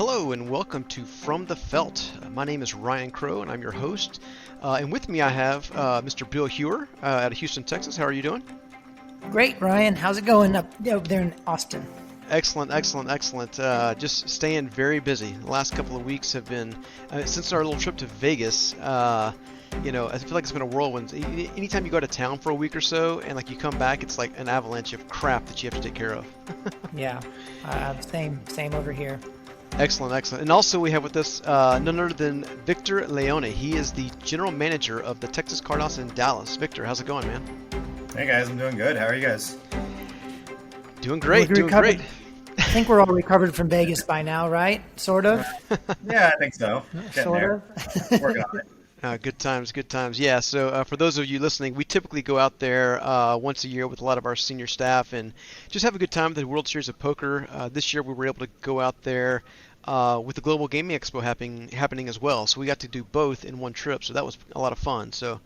Hello and welcome to From the Felt. My name is Ryan Crow and I'm your host. And with me I have Mr. Bill Heuer out of Houston, Texas. How are you doing? Great, Ryan. How's it going up over there in Austin? Excellent. Just staying very busy. The last couple of weeks have been, since our little trip to Vegas, I feel like it's been a whirlwind. Anytime you go to town for a week or so and like you come back, it's like an avalanche of crap that you have to take care of. Yeah, same over here. Excellent. And also we have with us none other than Victor Leone. He is the general manager of the Texas Card House in Dallas. Victor, how's it going, man? Hey guys, I'm doing good. How are you guys? Doing great. I think we're all recovered from Vegas by now, right? Sort of? Yeah, I think so. Sort of. Working on it. Good times. Yeah, so for those of you listening, we typically go out there once a year with a lot of our senior staff and just have a good time at the World Series of Poker. This year we were able to go out there with the Global Gaming Expo happening as well. So we got to do both in one trip, so that was a lot of fun. So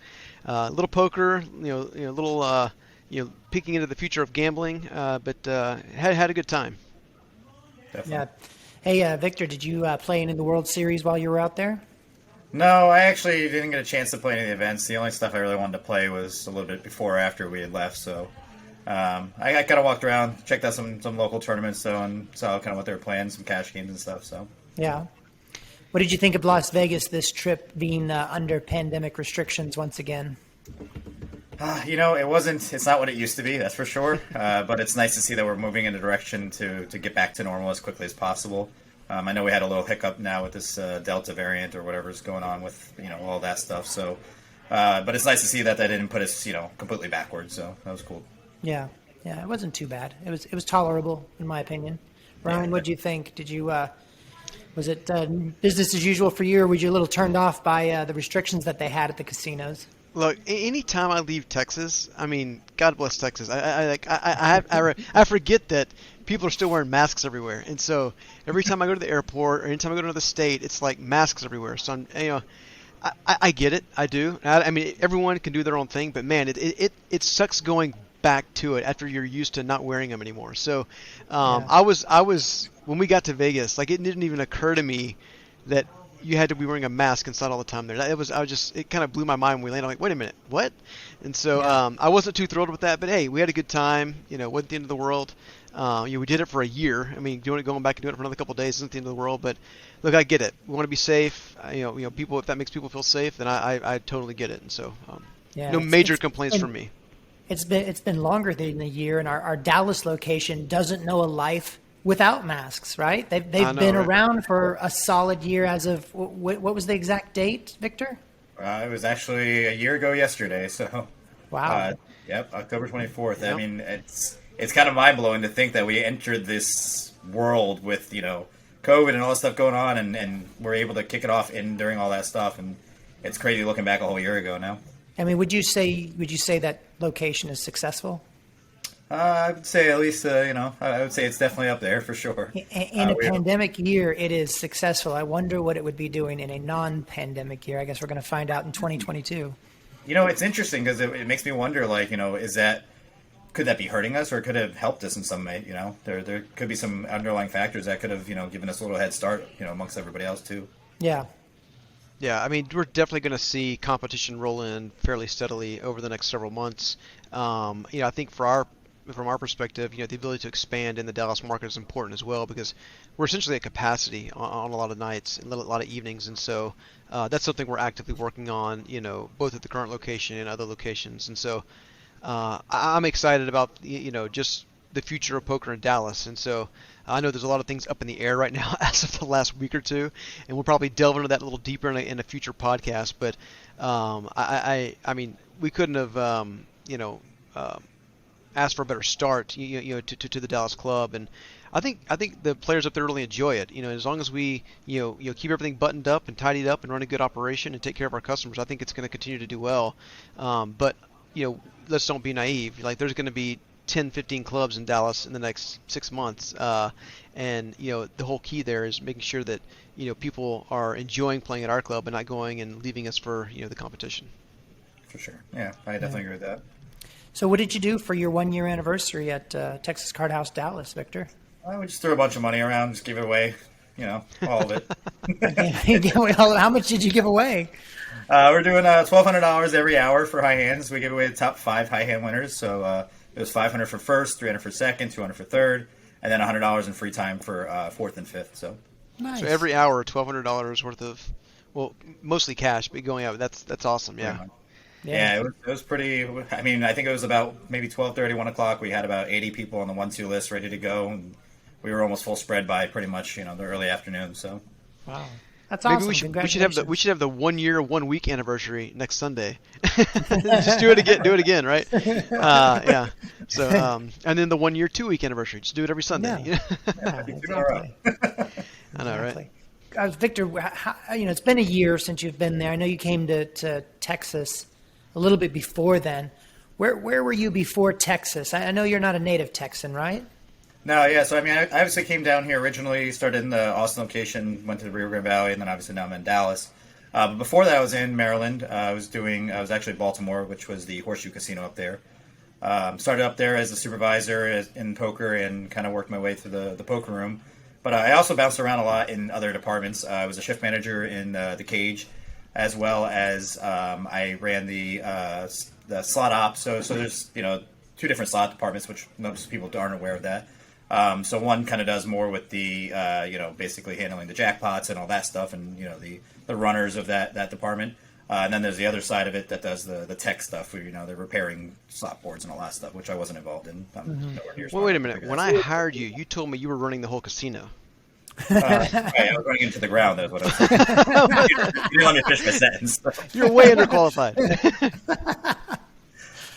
a little poker, little peeking into the future of gambling, but had a good time. Definitely. Yeah. Hey, Victor, did you play any of the World Series while you were out there? No, I actually didn't get a chance to play any of the events. The only stuff I really wanted to play was a little bit before or after we had left. So I kind of walked around, checked out some local tournaments, and saw kind of what they were playing, some cash games and stuff. So Yeah. What did you think of Las Vegas this trip being under pandemic restrictions once again? it's not what it used to be, that's for sure. But it's nice to see that we're moving in a direction to get back to normal as quickly as possible. I know we had a little hiccup now with this Delta variant or whatever's going on with, all that stuff. So, but it's nice to see that didn't put us, completely backwards. So that was cool. Yeah, it wasn't too bad. It was tolerable, in my opinion. Ryan, what did you think? Did you was it business as usual for you, or were you a little turned off by the restrictions that they had at the casinos? Look, anytime I leave Texas, I mean, God bless Texas. I forget that people are still wearing masks everywhere, and so every time I go to the airport or anytime I go to another state, it's like masks everywhere. So I get it. I do. I mean, everyone can do their own thing, but man, it sucks going back to it after you're used to not wearing them anymore. So I was when we got to Vegas, like it didn't even occur to me that you had to be wearing a mask inside all the time there. It kind of blew my mind when we landed. I'm like, wait a minute, what? And so I wasn't too thrilled with that, but hey, we had a good time. Wasn't the end of the world. We did it for a year. I mean, going back and doing it for another couple of days isn't the end of the world. But look, I get it. We want to be safe. People. If that makes people feel safe, then I totally get it. And so, no major complaints from me. It's been longer than a year, and our Dallas location doesn't know a life without masks, right? They've been around for a solid year as of what was the exact date, Victor? It was actually a year ago yesterday. So wow. Yep, October 24th. Yep. I mean, it's kind of mind blowing to think that we entered this world with COVID and all that stuff going on, and we're able to kick it off during all that stuff, and it's crazy looking back a whole year ago now. I mean, would you say that location is successful? I would say at least, I would say it's definitely up there for sure. In a pandemic year, it is successful. I wonder what it would be doing in a non-pandemic year. I guess we're going to find out in 2022. It's interesting because it makes me wonder, could that be hurting us or could it have helped us in some way? There could be some underlying factors that could have, given us a little head start, amongst everybody else too. Yeah. Yeah, I mean, we're definitely going to see competition roll in fairly steadily over the next several months. I think from our perspective, the ability to expand in the Dallas market is important as well because we're essentially at capacity on a lot of nights and a lot of evenings, and so that's something we're actively working on, both at the current location and other locations. And so I'm excited about just the future of poker in Dallas, and so I know there's a lot of things up in the air right now as of the last week or two, and we'll probably delve into that a little deeper in a future podcast. But I mean, we couldn't have asked for a better start, to the Dallas club, and I think the players up there really enjoy it. As long as we keep everything buttoned up and tidied up and run a good operation and take care of our customers, I think it's going to continue to do well. But let's don't be naive. Like there's going to be 10, 15 clubs in Dallas in the next 6 months, and the whole key there is making sure that people are enjoying playing at our club and not going and leaving us for the competition. For sure, yeah, I definitely agree with that. So what did you do for your 1-year anniversary at Texas Card House Dallas, Victor? We just threw a bunch of money around, just gave it away. all of it. How much did you give away? We're doing $1,200 every hour for high hands. We give away the top 5 high hand winners. So it was $500 for first, $300 for second, $200 for third, and then $100 in free time for fourth and fifth. So Nice. So every hour, $1,200 worth of, well, mostly cash, but going out. That's awesome. Yeah. Yeah, it was pretty. I mean, I think it was about maybe 12:30, 1 o'clock. We had about 80 people on the 1-2 list ready to go, and we were almost full spread by pretty much the early afternoon. So Wow. That's Maybe awesome. we should Congratulations. we should have the 1 year 1 week anniversary next Sunday. Just do it again, right? Yeah. So and then the 1 year 2 week anniversary. Just do it every Sunday. Yeah. Yeah, tomorrow. exactly. I know, right? Exactly. Victor, it's been a year since you've been there. I know you came to Texas a little bit before then. Where were you before Texas? I know you're not a native Texan, right? No, yeah. So I mean, I obviously came down here originally. Started in the Austin location, went to the Rio Grande Valley, and then obviously now I'm in Dallas. But before that, I was in Maryland. I was actually in Baltimore, which was the Horseshoe Casino up there. Started up there as a supervisor in poker and kind of worked my way through the poker room. But I also bounced around a lot in other departments. I was a shift manager in the cage, as well as I ran the slot op. So there's 2 different slot departments, which most people aren't aware of that. So one kind of does more with the basically handling the jackpots and all that stuff, and the runners of that department. And then there's the other side of it that does the tech stuff, where they're repairing slot boards and all that stuff, which I wasn't involved in. Nowhere near Well, wait a minute. When I hired you, you told me you were running the whole casino. I was running into the ground. That's what I was saying. You didn't let me finish my sentence. You're way underqualified.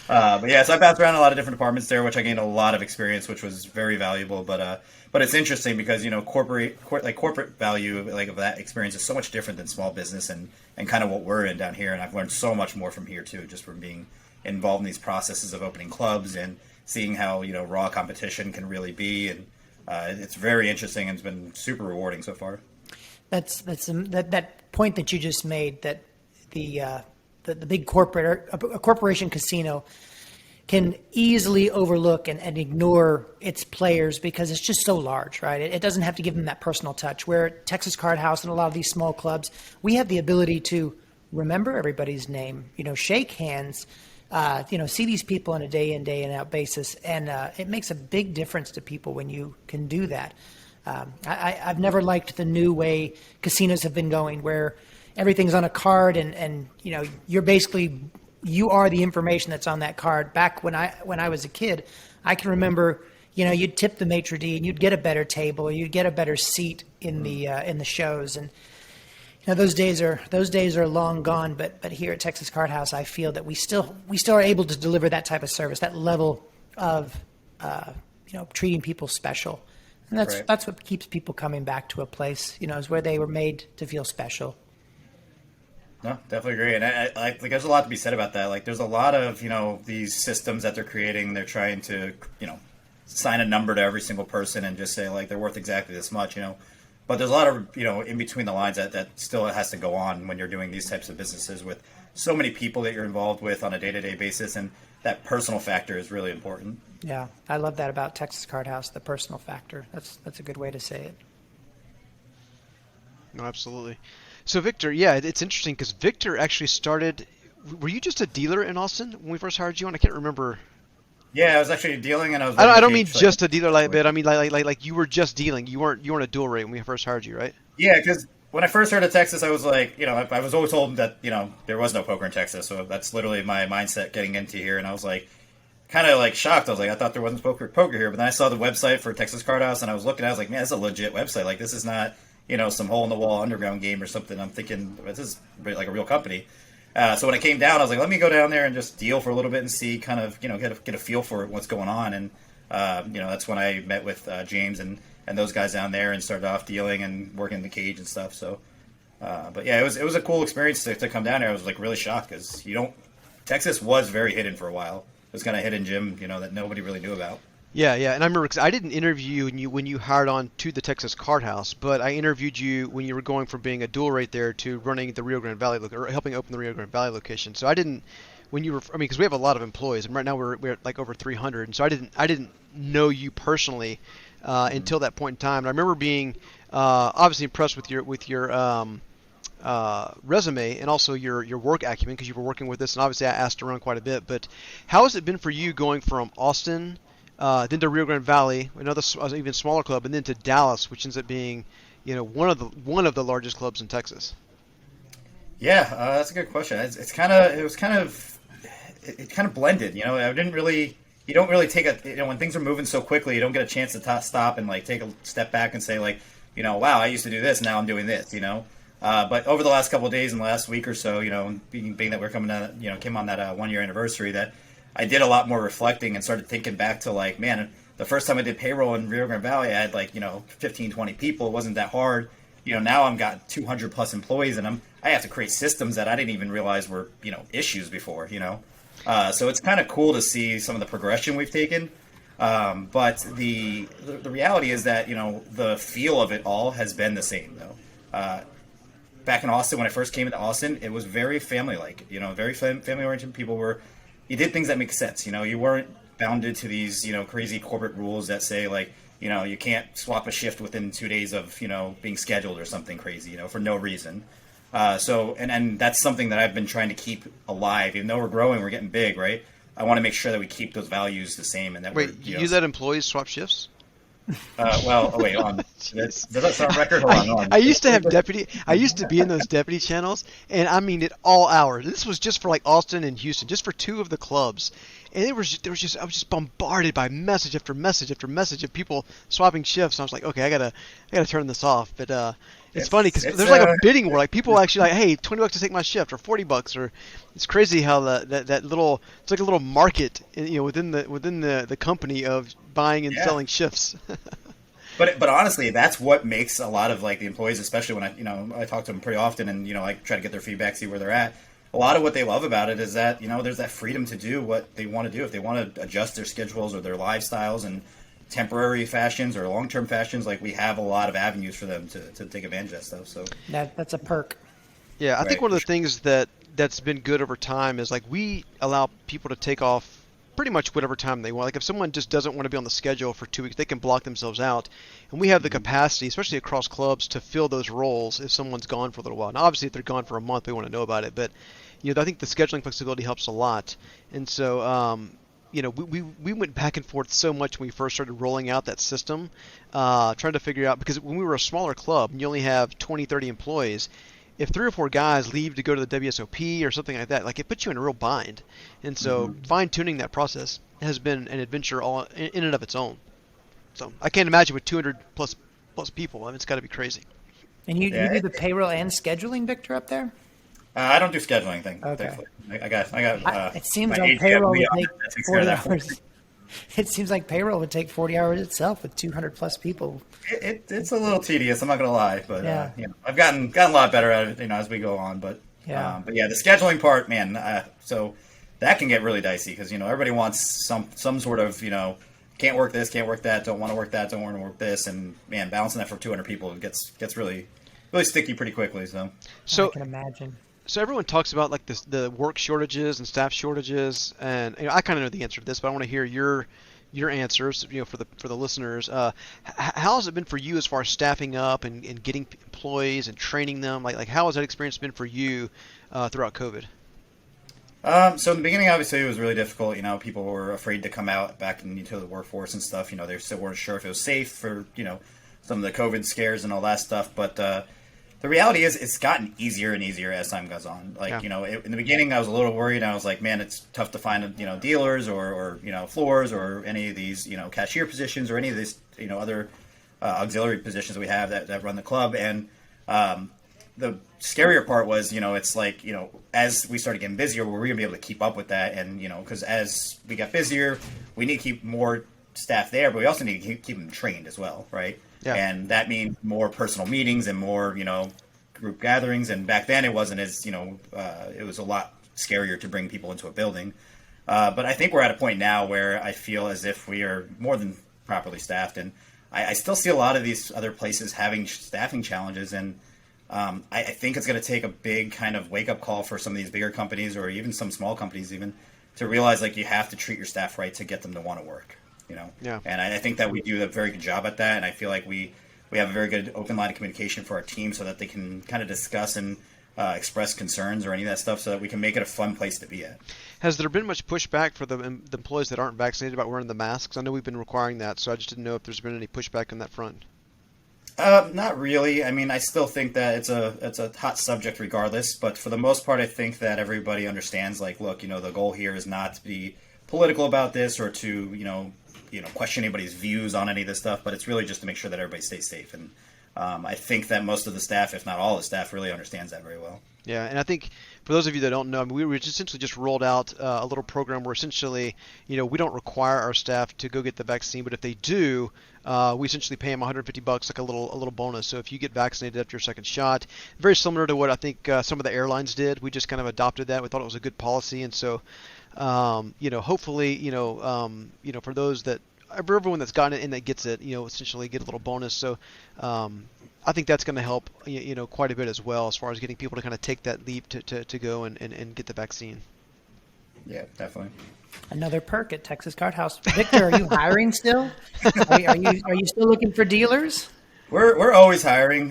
But yeah, so I bounced around a lot of different departments there, which I gained a lot of experience, which was very valuable. But it's interesting because corporate value of that experience is so much different than small business and kind of what we're in down here. And I've learned so much more from here too, just from being involved in these processes of opening clubs and seeing how raw competition can really be. And it's very interesting and it's been super rewarding so far. That point that you just made, that the big corporate, a corporation casino can easily overlook and ignore its players because it's just so large, right? It doesn't have to give them that personal touch. Where at Texas Card House and a lot of these small clubs, we have the ability to remember everybody's name, shake hands, see these people on a day in, day out basis. And it makes a big difference to people when you can do that. I've never liked the new way casinos have been going, where everything's on a card and you are the information that's on that card. Back when I was a kid, I can remember, you'd tip the maitre d' and you'd get a better table, or you'd get a better seat in the shows. And those days are long gone. But here at Texas Card House, I feel that we still are able to deliver that type of service, that level of treating people special. And that's what keeps people coming back to a place, is where they were made to feel special. No, definitely agree. And I think there's a lot to be said about that. Like, there's a lot of, these systems that they're creating. They're trying to, sign a number to every single person and just say, like, they're worth exactly this much, But there's a lot of, in between the lines that still has to go on when you're doing these types of businesses with so many people that you're involved with on a day-to-day basis. And that personal factor is really important. Yeah, I love that about Texas Card House, the personal factor. That's a good way to say it. No, absolutely. So Victor, yeah, it's interesting because Victor actually started. Were you just a dealer in Austin when we first hired you on? I can't remember. Yeah, I was actually dealing, and I was. I don't mean just a dealer like that. I mean like you were just dealing. You weren't a dual rate when we first hired you, right? Yeah, because when I first heard of Texas, I was like, I was always told that there was no poker in Texas, so that's literally my mindset getting into here, and I was like, kind of like shocked. I was like, I thought there wasn't poker here, but then I saw the website for Texas Card House, and I was looking. I was like, man, this is a legit website. Like, this is not some hole in the wall underground game or something. I'm thinking this is like a real company. So when I came down, I was like, let me go down there and just deal for a little bit and see, kind of, get a feel for what's going on. And, that's when I met with James and those guys down there and started off dealing and working in the cage and stuff. So, but yeah, it was a cool experience to come down there. I was like really shocked because Texas was very hidden for a while. It was kind of hidden gem, that nobody really knew about. Yeah, and I remember because I didn't interview you when you hired on to the Texas Card House, but I interviewed you when you were going from being a dual rate there to running the Rio Grande Valley or helping open the Rio Grande Valley location. So I didn't because we have a lot of employees, and right now we're at like over 300, and so I didn't know you personally until that point in time. And I remember being Obviously impressed with your resume and also your work acumen because you were working with this, and obviously I asked around quite a bit. But how has it been for you going from Austin, then to Rio Grande Valley, another even smaller club, and then to Dallas, which ends up being, one of the largest clubs in Texas? Yeah, that's a good question. It kind of blended. I didn't really. You don't really take when things are moving so quickly, you don't get a chance to stop and like take a step back and say like, wow, I used to do this, now I'm doing this. But over the last couple of days and the last week or so, being that we're coming to, came on that 1 year anniversary, that I did a lot more reflecting and started thinking back to like, man, the first time I did payroll in Rio Grande Valley, I had like, 15, 20 people. It wasn't that hard. Now I've got 200 plus employees, and I have to create systems that I didn't even realize were, issues before. So it's kind of cool to see some of the progression we've taken. But the reality is that, the feel of it all has been the same, though. Back in Austin, when I first came into Austin, it was very family-like, very family-oriented. You did things that make sense. You weren't bounded to these, crazy corporate rules that say like, you can't swap a shift within 2 days of, being scheduled or something crazy, for no reason. And that's something that I've been trying to keep alive. Even though we're growing, we're getting big, right? I want to make sure that we keep those values the same, and that you let employees swap shifts? Wait, hold on. Does that sound record? Hold on. I used to have I used to be in those deputy channels, and I mean at all hours. This was just for like Austin and Houston, just for two of the clubs. And I was just bombarded by message after message after message of people swapping shifts. And I was like, okay, I gotta turn this off. But it's funny because there's like a bidding war. Like people actually like, hey, $20 to take my shift, or $40, or it's crazy how that little, it's like a little market, within the company of buying and selling shifts. But honestly, that's what makes a lot of like the employees, especially when I talk to them pretty often, and I try to get their feedback, see where they're at. A lot of what they love about it is that there's that freedom to do what they want to do. If they want to adjust their schedules or their lifestyles in temporary fashions or long-term fashions, like we have a lot of avenues for them to take advantage of that stuff. So that's a perk. Yeah, I think one of the things that's been good over time is like we allow people to take off pretty much whatever time they want. Like if someone just doesn't want to be on the schedule for 2 weeks, they can block themselves out, and we have the capacity, especially across clubs, to fill those roles if someone's gone for a little while. Now, obviously, if they're gone for a month, we want to know about it, but I think the scheduling flexibility helps a lot. And so we went back and forth so much when we first started rolling out that system, trying to figure out, because when we were a smaller club and you only have 20, 30 employees, if 3 or 4 guys leave to go to the WSOP or something like that, like it puts you in a real bind. And so fine-tuning that process has been an adventure all in and of its own. So I can't imagine with 200 plus people. I mean, it's got to be crazy. And you do the payroll and scheduling, Victor, up there? I don't do scheduling thing. Okay. I got. It seems like payroll would take 40 hours. It seems like payroll would take 40 hours itself with 200 plus people. It's a little tedious. I'm not gonna lie, but yeah. I've gotten a lot better at it, as we go on. But the scheduling part, man. So that can get really dicey because everybody wants some sort of can't work this, can't work that, don't want to work that, don't want to work this, and man, balancing that for 200 people gets really sticky pretty quickly. So I can imagine. So everyone talks about like the work shortages and staff shortages, and I kind of know the answer to this, but I want to hear your answers, for the listeners. How has it been for you as far as staffing up and getting employees and training them? Like how has that experience been for you throughout COVID? So in the beginning, obviously, it was really difficult. People were afraid to come out back into the workforce and stuff. They still weren't sure if it was safe for some of the COVID scares and all that stuff, but. The reality is it's gotten easier and easier as time goes on. Like, in the beginning I was a little worried. I was like, man, it's tough to find, dealers or floors or any of these, cashier positions or any of these, other auxiliary positions that we have that run the club. And the scarier part was, it's like, as we started getting busier, were we going to be able to keep up with that? And, because as we got busier, we need to keep more staff there, but we also need to keep them trained as well, right? Yeah. And that means more personal meetings and more, group gatherings. And back then it wasn't as, it was a lot scarier to bring people into a building. But I think we're at a point now where I feel as if we are more than properly staffed. And I still see a lot of these other places having staffing challenges. And I think it's going to take a big kind of wake-up call for some of these bigger companies or even some small companies even to realize like you have to treat your staff right to get them to want to work. Yeah. And I think that we do a very good job at that. And I feel like we we have a very good open line of communication for our team so that they can kind of discuss and express concerns or any of that stuff so that we can make it a fun place to be at. Has there been much pushback for the employees that aren't vaccinated about wearing the masks? I know we've been requiring that, so I just didn't know if there's been any pushback on that front. Not really. I mean, I still think that it's a hot subject regardless, but for the most part, I think that everybody understands, like, look, the goal here is not to be political about this or to, question anybody's views on any of this stuff, but it's really just to make sure that everybody stays safe. And I think that most of the staff, if not all the staff, really understands that very well. Yeah, and I think for those of you that don't know, I mean, we essentially just rolled out a little program where essentially, we don't require our staff to go get the vaccine, but if they do, we essentially pay them $150, like a little bonus. So if you get vaccinated after your second shot, very similar to what I think some of the airlines did. We just kind of adopted that. We thought it was a good policy, and so hopefully, for those that everyone that's gotten it and that gets it, essentially get a little bonus. So I think that's going to help, quite a bit as well as far as getting people to kind of take that leap to go and get the vaccine. Yeah, definitely. Another perk at Texas Card House. Victor, are you hiring still? Are you still looking for dealers? We're always hiring.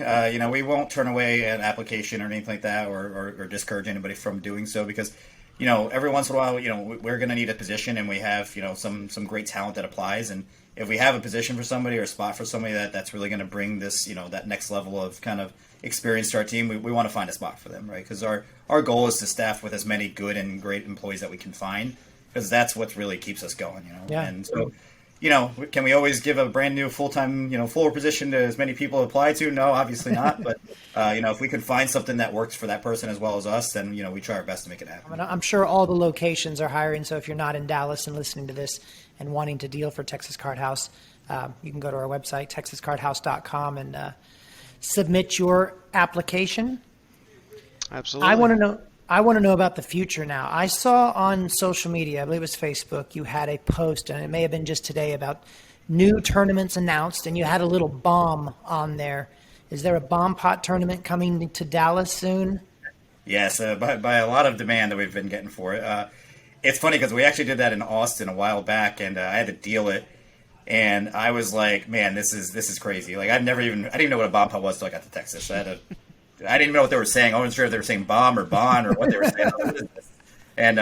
We won't turn away an application or anything like that, or discourage anybody from doing so because, every once in a while, we're going to need a position, and we have, some great talent that applies, and if we have a position for somebody or a spot for somebody that's really going to bring this, that next level of kind of experience to our team, we want to find a spot for them, right? Because our goal is to staff with as many good and great employees that we can find, because that's what really keeps us going, Yeah. And so, can we always give a brand new full-time, fuller position to as many people apply to? No, obviously not. But, if we can find something that works for that person as well as us, then, we try our best to make it happen. I mean, I'm sure all the locations are hiring. So if you're not in Dallas and listening to this and wanting to deal for Texas Card House, you can go to our website, texascardhouse.com, and submit your application. Absolutely. I want to know about the future now. I saw on social media, I believe it was Facebook, you had a post, and it may have been just today, about new tournaments announced, and you had a little bomb on there. Is there a bomb pot tournament coming to Dallas soon? Yes, by a lot of demand that we've been getting for it. It's funny because we actually did that in Austin a while back, and I had to deal it, and I was like, man, this is crazy. Like I didn't even know what a bomb pot was until I got to Texas. I didn't even know what they were saying. I wasn't sure if they were saying bomb or bond or what they were saying. And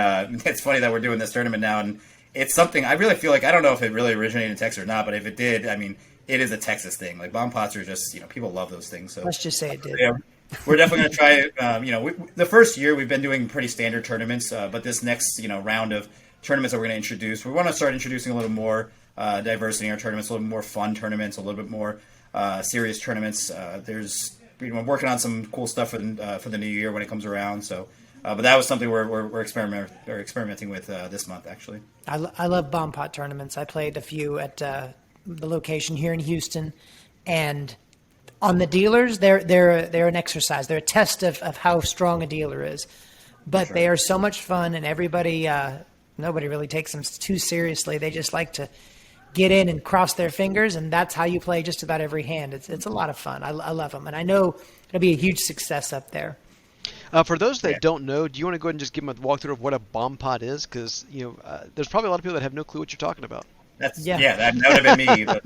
it's funny that we're doing this tournament now, and it's something I really feel like, I don't know if it really originated in Texas or not, but if it did, I mean, it is a Texas thing. Like bomb pots are just, people love those things. So let's just say it did. Yeah, we're definitely going to try it. The first year we've been doing pretty standard tournaments, but this next, round of tournaments that we're going to introduce, we want to start introducing a little more diversity in our tournaments, a little more fun tournaments, a little bit more serious tournaments. I'm working on some cool stuff for the new year when it comes around. So, but that was something we're experimenting with this month, actually. I love bomb pot tournaments. I played a few at the location here in Houston, and on the dealers, they're an exercise. They're a test of how strong a dealer is. But they are so much fun, and nobody really takes them too seriously. They just like to get in and cross their fingers, and that's how you play just about every hand. It's a lot of fun. I love them, and I know it'll be a huge success up there. For those that don't know, do you want to go ahead and just give them a walkthrough of what a bomb pot is? Because there's probably a lot of people that have no clue what you're talking about. That would have been me. But,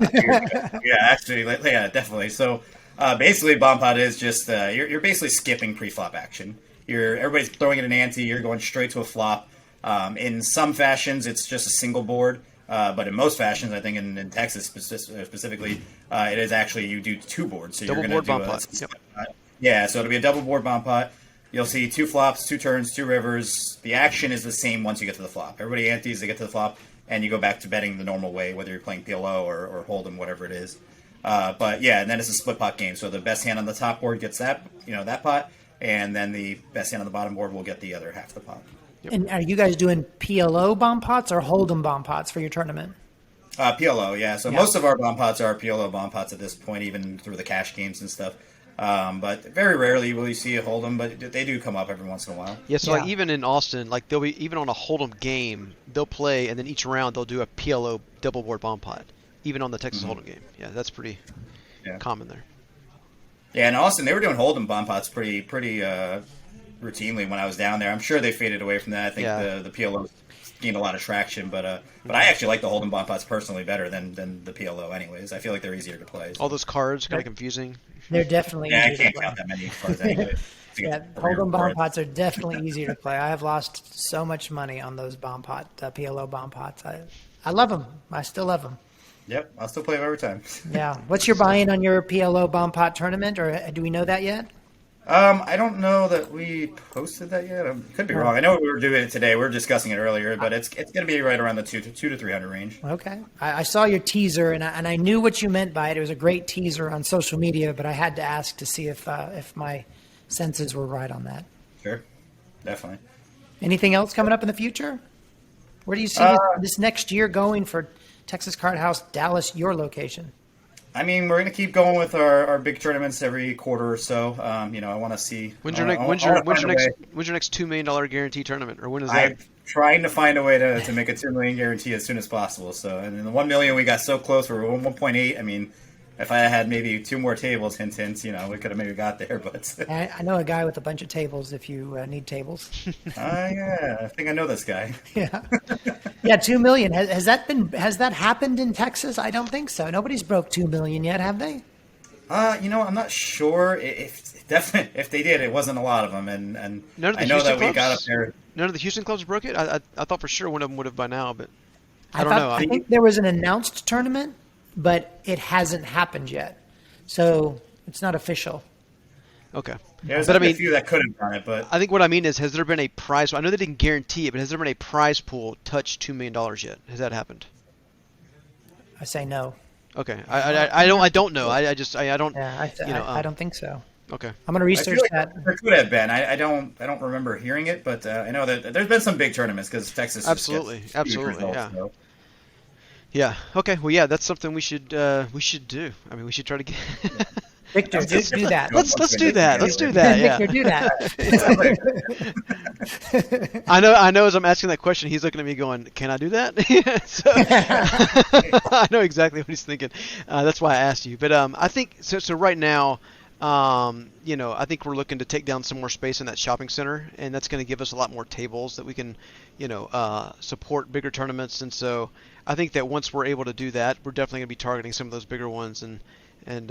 definitely. So basically, bomb pot is just you're basically skipping pre-flop action. Everybody's throwing in an ante. You're going straight to a flop. In some fashions, it's just a single board. But in most fashions, I think in Texas specifically, it is actually you do two boards. So double you're going to board do bomb pot. Yep. Yeah, so it'll be a double board bomb pot. You'll see two flops, two turns, two rivers. The action is the same once you get to the flop. Everybody antes to get to the flop, and you go back to betting the normal way, whether you're playing PLO or Hold'em, whatever it is. And then it's a split pot game. So the best hand on the top board gets that pot, and then the best hand on the bottom board will get the other half of the pot. Yep. And are you guys doing PLO bomb pots or Hold'em bomb pots for your tournament? PLO, yeah. So most of our bomb pots are PLO bomb pots at this point, even through the cash games and stuff. But very rarely will you see a Hold'em, but they do come up every once in a while. Yeah, so like even in Austin, like they'll be even on a Hold'em game, they'll play, and then each round they'll do a PLO double board bomb pot, even on the Texas Hold'em game. Yeah, that's pretty common there. Yeah, in Austin they were doing Hold'em bomb pots pretty routinely when I was down there. I'm sure they faded away from that. I think the PLO gained a lot of traction. But I actually like the Hold'em bomb pots personally better than the PLO. Anyways, I feel like they're easier to play. So. All those cards kind of confusing. They're definitely Yeah, I easier to can't play. count that many cards anyway. Yeah, Hold'em bomb pots are definitely easier to play. I have lost so much money on those PLO bomb pots. I love them. I still love them. Yep, I'll still play them every time. Yeah. What's your buy-in on your PLO bomb pot tournament, or do we know that yet? I don't know that we posted that yet. I could be wrong. I know we were doing it today. We were discussing it earlier, but it's going to be right around the 200 to 300 range. Okay. I saw your teaser, and I knew what you meant by it. It was a great teaser on social media, but I had to ask to see if my senses were right on that. Sure, definitely. Anything else coming up in the future? Where do you see this next year going for Texas Card House Dallas, your location? I mean, we're going to keep going with our big tournaments every quarter or so. I want to see. When's your next $2 million guarantee tournament, or when is that? I'm trying to find a way to make a $2 million guarantee as soon as possible. So, and in the $1 million, we got so close. We're 1.8. I mean, if I had maybe 2 more tables, hint, we could have maybe got there. But I know a guy with a bunch of tables. If you need tables. Yeah, I think I know this guy. Yeah, yeah. 2 million. Has that happened in Texas? I don't think so. Nobody's broke 2 million yet, have they? I'm not sure if they did. It wasn't a lot of them, and None of the I know Houston that we clubs? got up there. None of the Houston clubs broke it. I thought for sure one of them would have by now, but I don't know. I think there was an announced tournament, but it hasn't happened yet, so it's not official. Okay. There's but I a mean, few that could have done it, but I think what I mean is, has there been a prize? I know they didn't guarantee it, but has there been a prize pool touch $2 million yet? Has that happened? I say no. Okay. I don't know. I don't. Yeah, I don't think so. Okay. I'm going to I research feel like that. there could have been. I don't remember hearing it, but I know that there's been some big tournaments because Texas. Absolutely. Just gets huge results, Yeah. so. Yeah. Okay. Well, yeah, that's something we should do. I mean, we should try to get. Victor, do that. Let's do that. Let's do that. Yeah. Victor, do that. I know. As I'm asking that question, he's looking at me, going, "Can I do that?" So, I know exactly what he's thinking. That's why I asked you. But I think so. So right now, I think we're looking to take down some more space in that shopping center, and that's going to give us a lot more tables that we can, support bigger tournaments. And so I think that once we're able to do that, we're definitely going to be targeting some of those bigger ones. And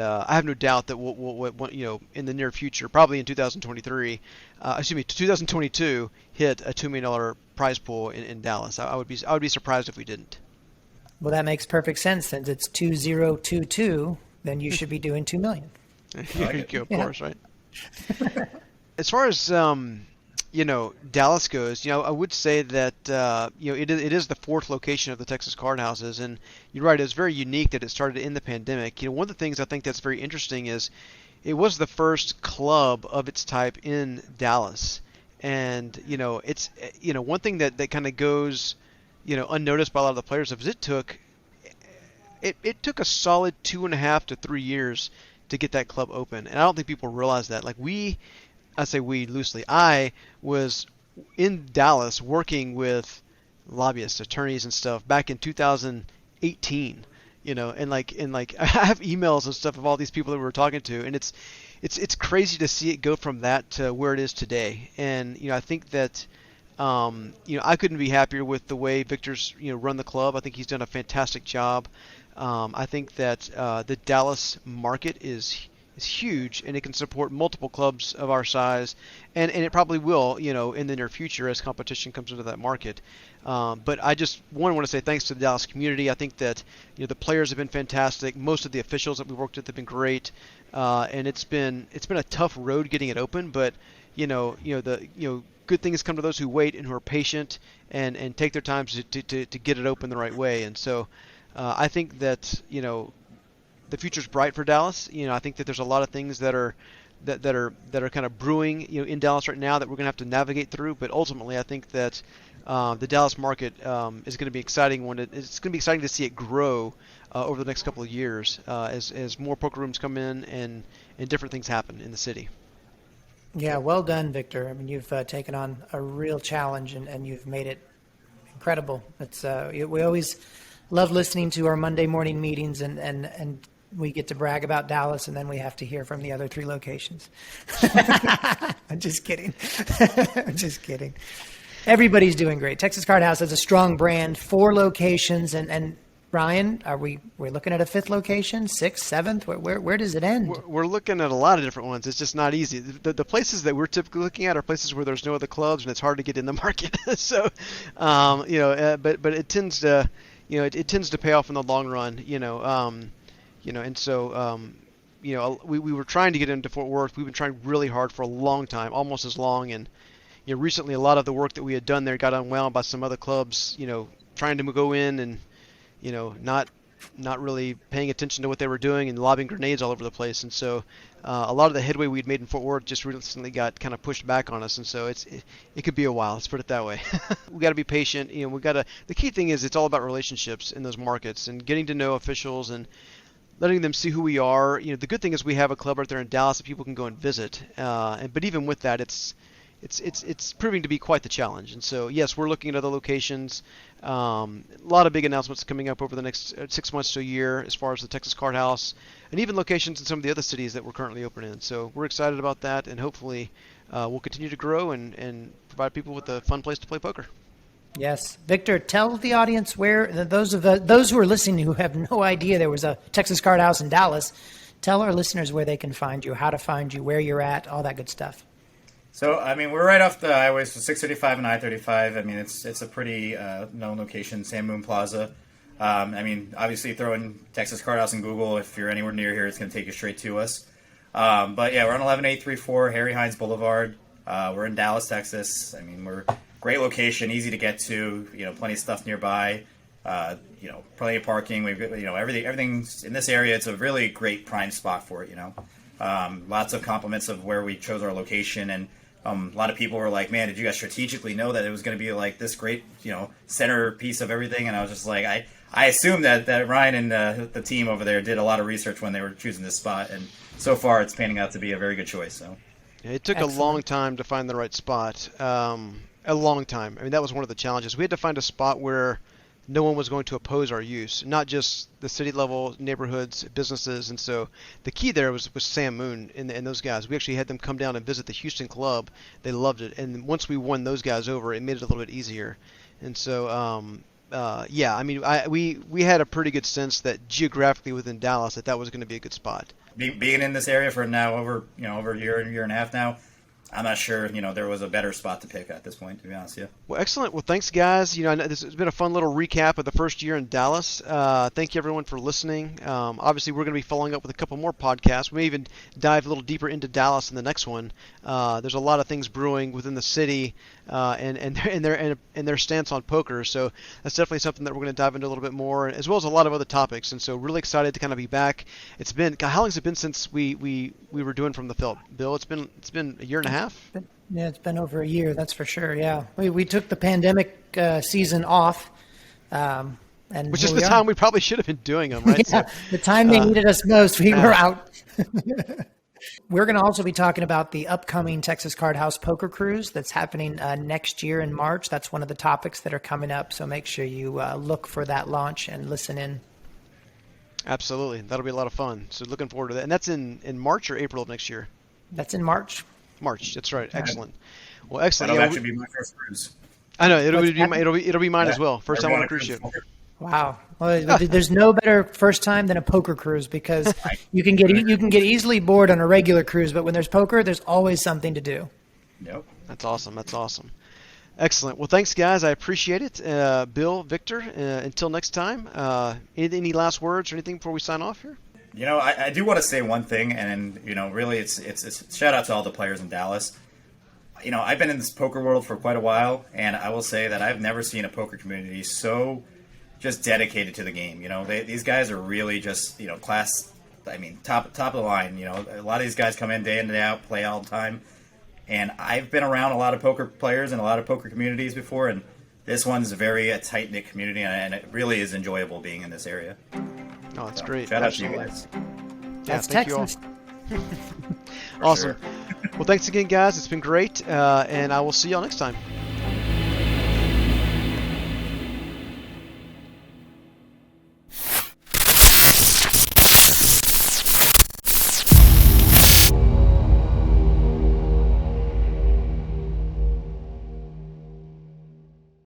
I have no doubt that we'll in the near future, probably in 2022, hit a $2 million prize pool in Dallas. I would be surprised if we didn't. Well, that makes perfect sense. Since it's 2022, then you should be doing 2 million. There you go, of course, right? As far as Dallas goes, I would say that it is the 4th location of the Texas Card Houses, and you're right, it's very unique that it started in the pandemic. One of the things I think that's very interesting is it was the first club of its type in Dallas, and it's one thing that kind of goes unnoticed by a lot of the players is it took a solid 2.5 to 3 years to get that club open, and I don't think people realize that. Like I say we loosely. I was in Dallas working with lobbyists, attorneys, and stuff back in 2018. And I have emails and stuff of all these people that we were talking to, and it's crazy to see it go from that to where it is today. And I think that I couldn't be happier with the way Victor's run the club. I think he's done a fantastic job. I think that the Dallas market is huge, and it can support multiple clubs of our size, and it probably will, in the near future as competition comes into that market. But I just want to say thanks to the Dallas community. I think that the players have been fantastic. Most of the officials that we worked with have been great, and it's been a tough road getting it open. But good things come to those who wait and who are patient and take their time to get it open the right way. And so I think that the future's bright for Dallas. I think that there's a lot of things that are kind of brewing, in Dallas right now that we're going to have to navigate through. But ultimately, I think that the Dallas market is going to be exciting. It's going to be exciting to see it grow over the next couple of years as more poker rooms come in and different things happen in the city. Yeah, well done, Victor. I mean, you've taken on a real challenge and you've made it incredible. It's we always love listening to our Monday morning meetings and we get to brag about Dallas, and then we have to hear from the other 3 locations. I'm just kidding. I'm just kidding. Everybody's doing great. Texas Card House has a strong brand, 4 locations, and Ryan, we're looking at a 5th location, 6th, 7th? Where does it end? We're looking at a lot of different ones. It's just not easy. The places that we're typically looking at are places where there's no other clubs and it's hard to get in the market. So, but it tends to, it tends to pay off in the long run. And so, we were trying to get into Fort Worth. We've been trying really hard for a long time, almost as long. And recently, a lot of the work that we had done there got unwound by some other clubs. Trying to go in and not really paying attention to what they were doing and lobbing grenades all over the place. And so a lot of the headway we'd made in Fort Worth just recently got kind of pushed back on us. And so it could be a while. Let's put it that way. We got to be patient. The key thing is it's all about relationships in those markets and getting to know officials and letting them see who we are. The good thing is we have a club right there in Dallas that people can go and visit. But even with that, it's proving to be quite the challenge. And so, yes, we're looking at other locations. A lot of big announcements coming up over the next 6 months to a year as far as the Texas Card House, and even locations in some of the other cities that we're currently open in. So we're excited about that, and hopefully we'll continue to grow and provide people with a fun place to play poker. Yes. Victor, tell the audience where, those who are listening who have no idea there was a Texas Card House in Dallas, tell our listeners where they can find you, how to find you, where you're at, all that good stuff. So, we're right off the highways, so 635 and I-35. It's a pretty known location, San Moon Plaza. Obviously throw in Texas Card House in Google. If you're anywhere near here, it's going to take you straight to us. But yeah, we're on 11834 Harry Hines Boulevard. We're in Dallas, Texas. We're great location, easy to get to. Plenty of stuff nearby. Plenty of parking. We've got everything's in this area. It's a really great prime spot for it. Lots of compliments of where we chose our location, and a lot of people were like, "Man, did you guys strategically know that it was going to be like this great, centerpiece of everything?" And I was just like, I assumed that Ryan and the team over there did a lot of research when they were choosing this spot, and so far it's panning out to be a very good choice. So it took Excellent. A long time to find the right spot. A long time. That was one of the challenges. We had to find a spot where no one was going to oppose our use, not just the city level, neighborhoods, businesses. And so the key there was Sam Moon and those guys. We actually had them come down and visit the Houston club. They loved it. And once we won those guys over, it made it a little bit easier. And so, we had a pretty good sense that geographically within Dallas that was going to be a good spot. Being in this area for now over a year and a half now, I'm not sure, there was a better spot to pick at this point, to be honest with you. Well, excellent. Well, thanks, guys. I know this has been a fun little recap of the first year in Dallas. Thank you, everyone, for listening. Obviously, we're going to be following up with a couple more podcasts. We may even dive a little deeper into Dallas in the next one. There's a lot of things brewing within the city and their stance on poker. So that's definitely something that we're going to dive into a little bit more, as well as a lot of other topics. And so really excited to kind of be back. It's been, how long has it been since we were doing From the Field? Bill, it's been a year and a half? Yeah, it's been over a year, that's for sure. Yeah, we took the pandemic season off, and which is the time we probably should have been doing them, right? Yeah, so, the time they needed us most, we were out. We're going to also be talking about the upcoming Texas Card House Poker Cruise that's happening next year in March. That's one of the topics that are coming up, so make sure you look for that launch and listen in. Absolutely, that'll be a lot of fun. So looking forward to that, and that's in March or April of next year. That's in March. March. That's right. Excellent. Well, excellent. That'll actually be my first cruise. I know it'll be mine as well. First time on a cruise ship. Wow. Well, there's no better first time than a poker cruise because you can get easily bored on a regular cruise, but when there's poker, there's always something to do. Yep. That's awesome. Excellent. Well, thanks, guys. I appreciate it. Bill, Victor. Until next time. Any last words or anything before we sign off here? I do want to say one thing, and really, it's shout out to all the players in Dallas. I've been in this poker world for quite a while, and I will say that I've never seen a poker community so just dedicated to the game. These guys are really just class. Top of the line. A lot of these guys come in day out, play all the time, and I've been around a lot of poker players and a lot of poker communities before, and this one's a tight knit community, and it really is enjoyable being in this area. Oh, that's great. Shout out to you guys. That's thank Texas. You all. Awesome. Well, thanks again, guys. It's been great, and I will see y'all next time.